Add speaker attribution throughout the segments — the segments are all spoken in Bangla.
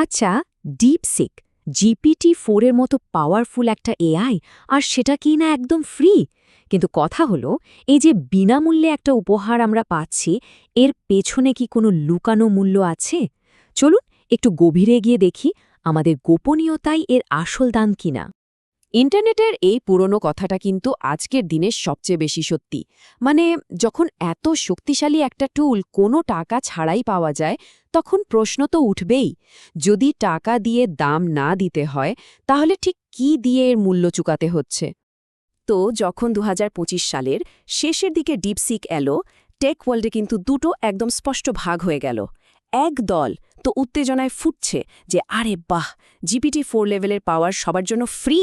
Speaker 1: আচ্ছা, ডিপসিক GPT-4 এর মতো পাওয়ারফুল একটা এআই, আর সেটা কি না একদম ফ্রি। কিন্তু কথা হলো, এই যে বিনামূল্যে একটা উপহার আমরা পাচ্ছি, এর পেছনে কি কোনো লুকানো মূল্য আছে? চলুন একটু গভীরে গিয়ে দেখি আমাদের গোপনীয়তাই এর আসল দান কিনা।
Speaker 2: ইন্টারনেটের এই পুরনো কথাটা কিন্তু আজকের দিনের সবচেয়ে বেশি সত্যি। মানে, যখন এত শক্তিশালী একটা টুল কোনো টাকা ছাড়াই পাওয়া যায়, তখন প্রশ্ন তো উঠবেই। যদি টাকা দিয়ে দাম না দিতে হয়, তাহলে ঠিক কি দিয়ে এর মূল্য চুকাতে হচ্ছে? তো যখন ২০২৫ সালের শেষের দিকে ডিপসিক এলো, টেক ওয়ার্ল্ডে কিন্তু দুটো একদম স্পষ্ট ভাগ হয়ে গেল। এক দল তো উত্তেজনায় ফুটছে যে আরে বাহ, GPT-4 লেভেলের পাওয়ার সবার জন্য ফ্রি।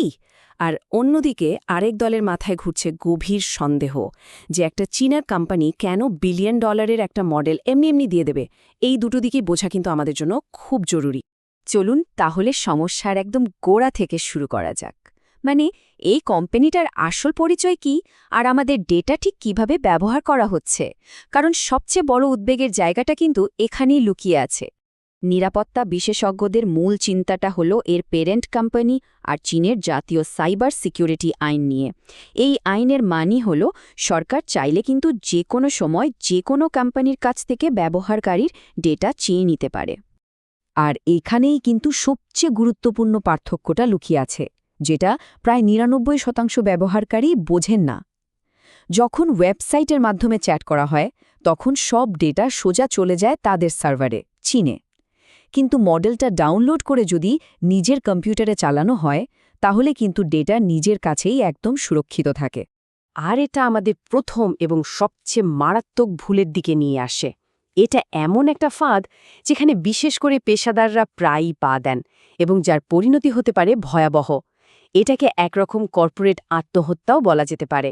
Speaker 2: আর অন্যদিকে আরেক দলের মাথায় ঘুরছে গভীর সন্দেহ যে একটা চীনের কোম্পানি কেন বিলিয়ন ডলারের একটা মডেল এমনি এমনি দিয়ে দেবে। এই দুটো দিকেই বোঝা কিন্তু আমাদের জন্য খুব জরুরি।
Speaker 1: চলুন তাহলে সমস্যার একদম গোড়া থেকে শুরু করা যাক। মানে, এই কোম্পানিটার আসল পরিচয় কি, আর আমাদের ডেটা ঠিক কিভাবে ব্যবহার করা হচ্ছে? কারণ সবচেয়ে বড় উদ্বেগের জায়গাটা কিন্তু এখানেই লুকিয়ে আছে। নিরাপত্তা বিশেষজ্ঞদের মূল চিন্তাটা হলো এর পেরেন্ট কোম্পানি আর চীনের জাতীয় সাইবার সিকিউরিটি আইন নিয়ে। এই আইনের মানি হল সরকার চাইলে কিন্তু যে কোনো সময় যে কোনো কোম্পানির কাছ থেকে ব্যবহারকারীর ডেটা চেয়ে নিতে পারে। আর এখানেই কিন্তু সবচেয়ে গুরুত্বপূর্ণ পার্থক্যটা লুকিয়ে আছে, যেটা প্রায় ৯৯% ব্যবহারকারী বোঝেন না। যখন ওয়েবসাইটের মাধ্যমে চ্যাট করা হয়, তখন সব ডেটা সোজা চলে যায় তাদের সার্ভারে, চীনে। কিন্তু মডেলটা ডাউনলোড করে যদি নিজের কম্পিউটারে চালানো হয়, তাহলে কিন্তু ডেটা নিজের কাছেই একদম সুরক্ষিত থাকে।
Speaker 2: আর এটা আমাদের প্রথম এবং সবচেয়ে মারাত্মক ভুলের দিকে নিয়ে আসে। এটা এমন একটা ফাঁদ যেখানে বিশেষ করে পেশাদাররা প্রায়ই পা দেন এবং যার পরিণতি হতে পারে ভয়াবহ। এটাকে একরকম কর্পোরেট আত্মহত্যাও বলা যেতে পারে।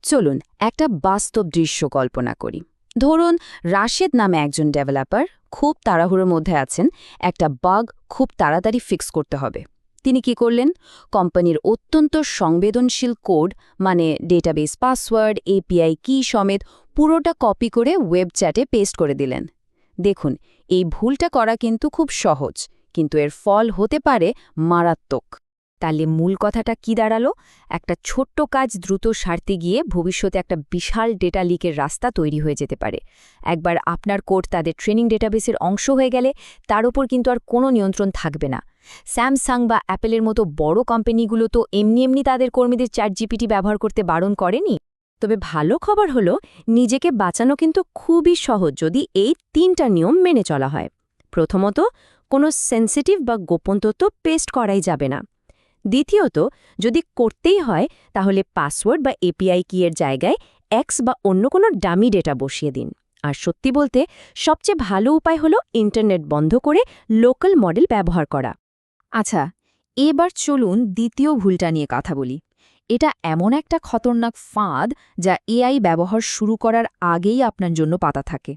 Speaker 1: চলুন একটা বাস্তব দৃশ্য কল্পনা করি। ধরুন, রাশেদ নামে একজন ডেভেলপার খুব তাড়াহুড়োর মধ্যে আছেন, একটা বাগ খুব তাড়াতাড়ি ফিক্স করতে হবে। তিনি কি করলেন? কোম্পানির অত্যন্ত সংবেদনশীল কোড, মানে ডেটাবেস পাসওয়ার্ড, এপিআই কি সমেত পুরোটা কপি করে ওয়েব চ্যাটে পেস্ট করে দিলেন। দেখুন, এই ভুলটা করা কিন্তু খুব সহজ, কিন্তু এর ফল হতে পারে মারাত্মক। তাহলে মূল কথাটা কি দাঁড়ালো? একটা ছোট্ট কাজ দ্রুত সারতে গিয়ে ভবিষ্যতে একটা বিশাল ডেটা লিকের রাস্তা তৈরি হয়ে যেতে পারে। একবার আপনার কোড তাদের ট্রেনিং ডেটাবেসের অংশ হয়ে গেলে তার ওপর কিন্তু আর কোনো নিয়ন্ত্রণ থাকবে না। স্যামসাং বা অ্যাপেলের মতো বড় কোম্পানিগুলো তো এমনি এমনি তাদের কর্মীদের চ্যাটজিপিটি ব্যবহার করতে বারণ করেনি। তবে ভালো খবর হলো, নিজেকে বাঁচানো কিন্তু খুবই সহজ যদি এই ৩টা নিয়ম মেনে চলা হয়। প্রথমত, কোনো সেন্সিটিভ বা গোপন তথ্য পেস্ট করাই যাবে না। দ্বিতীয়ত, যদি করতেই হয় তাহলে পাসওয়ার্ড বা এপিআই কি এর জায়গায় এক্স বা অন্য কোনো ডামি ডেটা বসিয়ে দিন। আর সত্যি বলতে সবচেয়ে ভালো উপায় হলো ইন্টারনেট বন্ধ করে লোকাল মডেল ব্যবহার করা। আচ্ছা, এবার চলুন দ্বিতীয় ভুলটা নিয়ে কথা বলি। এটা এমন একটা খতরনাক ফাঁদ যা এআই ব্যবহার শুরু করার আগেই আপনার জন্য পাতা থাকে।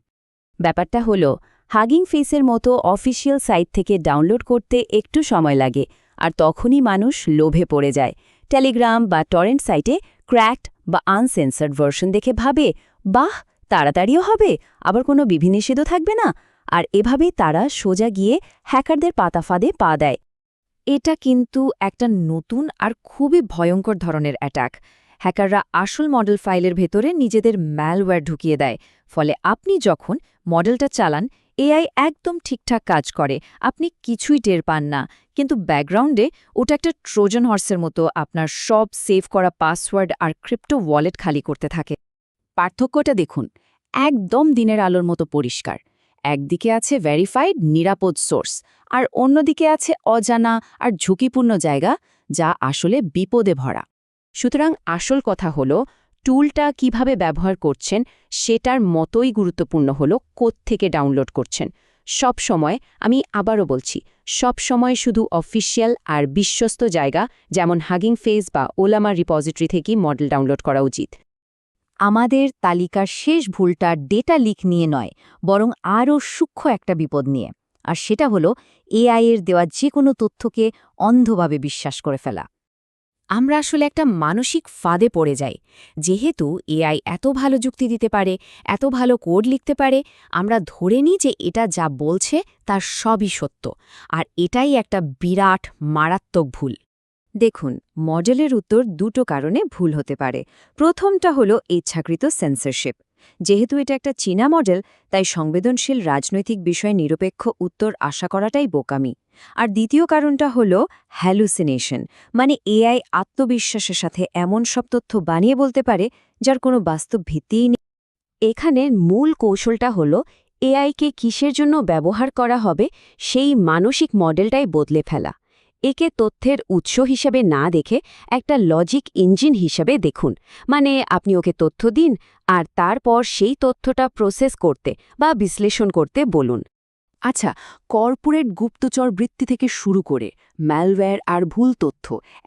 Speaker 1: ব্যাপারটা হলো, হাগিং ফেসের মতো অফিসিয়াল সাইট থেকে ডাউনলোড করতে একটু সময় লাগে, আর তখনই মানুষ লোভে পড়ে যায়। টেলিগ্রাম বা টরেন্ট সাইটে ক্র্যাকড বা আনসেন্সার্ড ভার্সন দেখে ভাবে, বাহ, তাড়াতাড়িও হবে, আবার কোনো বিধিনিষেধও থাকবে না। আর এভাবেই তারা সোজা গিয়ে হ্যাকারদের পাতাফাঁদে পা দেয়। এটা কিন্তু একটা নতুন আর খুবই ভয়ঙ্কর ধরনের অ্যাটাক। হ্যাকাররা আসল মডেল ফাইলের ভেতরে নিজেদের ম্যালওয়্যার ঢুকিয়ে দেয়। ফলে আপনি যখন মডেলটা চালান, এআই একদম ঠিকঠাক কাজ করে, আপনি কিছুই টের পান না। কিন্তু ব্যাকগ্রাউন্ডে ওটা একটা ট্রোজান হর্সের মতো আপনার সব সেভ করা পাসওয়ার্ড আর ক্রিপ্টো ওয়ালেট খালি করতে থাকে।
Speaker 2: পার্থক্যটা দেখুন, একদম দিনের আলোর মতো পরিষ্কার। একদিকে আছে ভেরিফাইড নিরাপদ সোর্স, আর অন্যদিকে আছে অজানা আর ঝুঁকিপূর্ণ জায়গা, যা আসলে বিপদে ভরা। সুতরাং আসল কথা হলো, টুলটা কিভাবে ব্যবহার করছেন সেটার মতোই গুরুত্বপূর্ণ হলো কোত্থেকে ডাউনলোড করছেন। সব সময়, আমি আবারও বলছি, সব সময় শুধু অফিসিয়াল আর বিশ্বস্ত জায়গা যেমন হাগিং ফেস বা ওলামা রিপোজিটরি থেকেই মডেল ডাউনলোড করা উচিত।
Speaker 1: আমাদের তালিকার শেষ ভুলটা ডেটা লিক নিয়ে নয়, বরং আরও সূক্ষ্ম একটা বিপদ নিয়ে। আর সেটা হলো এআই এর দেওয়া যে কোনো তথ্যকে অন্ধভাবে বিশ্বাস করে ফেলা। আমরা আসলে একটা মানসিক ফাঁদে পড়ে যাই। যেহেতু এআই এত ভালো যুক্তি দিতে পারে, এত ভালো কোড লিখতে পারে, আমরা ধরে নিই যে এটা যা বলছে তার সবই সত্য। আর এটাই একটা বিরাট মারাত্মক ভুল। দেখুন, মডেলের উত্তর দুটো কারণে ভুল হতে পারে। প্রথমটা হলো ইচ্ছাকৃত সেন্সরশিপ। যেহেতু এটা একটা চীনা মডেল, তাই সংবেদনশীল রাজনৈতিক বিষয়ে নিরপেক্ষ উত্তর আশা করাটাই বোকামি। আর দ্বিতীয় কারণটা হলো হ্যালুসিনেশন, মানে এআই আত্মবিশ্বাসের সাথে এমন সব তথ্য বানিয়ে বলতে পারে যার কোনো বাস্তব ভিত্তিই নেই। এখানে মূল কৌশলটা হলো এআইকে কিসের জন্য ব্যবহার করা হবে সেই মানসিক মডেলটাই বদলে ফেলা। একে তথ্যের উৎস হিসেবে না দেখে একটা লজিক ইঞ্জিন হিসেবে দেখুন। মানে আপনি ওকে তথ্য দিন আর তারপর সেই তথ্যটা প্রসেস করতে বা বিশ্লেষণ করতে বলুন।
Speaker 2: আচ্ছা, কর্পোরেট গুপ্তচর বৃত্তি থেকে শুরু করে ম্যালওয়্যার আর ভুল তথ্য,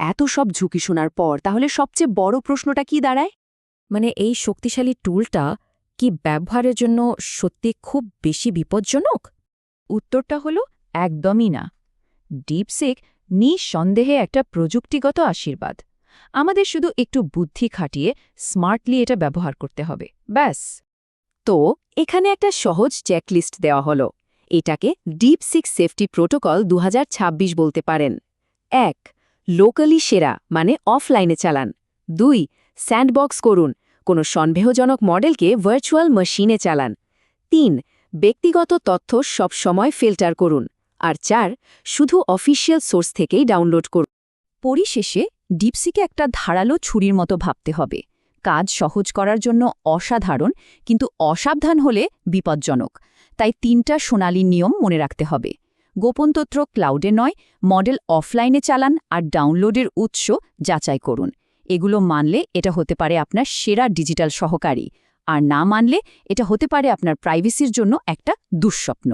Speaker 2: এত সব ঝুঁকি শোনার পর তাহলে সবচেয়ে বড় প্রশ্নটা কি দাঁড়ায়?
Speaker 1: মানে এই শক্তিশালী টুলটা কি ব্যবহারের জন্য সত্যি খুব বেশি বিপজ্জনক? উত্তরটা হলো একদমই না। ডিপসিক নিঃসন্দেহে একটা প্রযুক্তিগত আশীর্বাদ। আমাদের শুধু একটু বুদ্ধি খাটিয়ে স্মার্টলি এটা ব্যবহার করতে হবে, ব্যাস।
Speaker 2: তো এখানে একটা সহজ চেকলিস্ট দেওয়া হলো। এটাকে ডিপসিক সেফটি প্রোটোকল 2026 বলতে পারেন। 1. লোকালি সেরা, মানে অফলাইনে চালান। 2. স্যান্ডবক্স করুন, কোনো সন্দেহজনক মডেলকে ভার্চুয়াল মেশিনে চালান। 3. ব্যক্তিগত তথ্য সব সময় ফিল্টার করুন। আর 4. শুধু অফিসিয়াল সোর্স থেকেই ডাউনলোড করুন।
Speaker 1: পরিশেষে ডিপসিকে একটা ধারালো ছুরির মতো ভাবতে হবে। কাজ সহজ করার জন্য অসাধারণ, কিন্তু অসাবধান হলে বিপজ্জনক। তাই 3টা সোনালী নিয়ম মনে রাখতে হবে। গোপন তথ্য ক্লাউডে নয়, মডেল অফলাইনে চালান আর ডাউনলোডের উৎস যাচাই করুন। এগুলো মানলে এটা হতে পারে আপনার সেরা ডিজিটাল সহকারী, আর না মানলে এটা হতে পারে আপনার প্রাইভেসির জন্য একটা দুঃস্বপ্ন।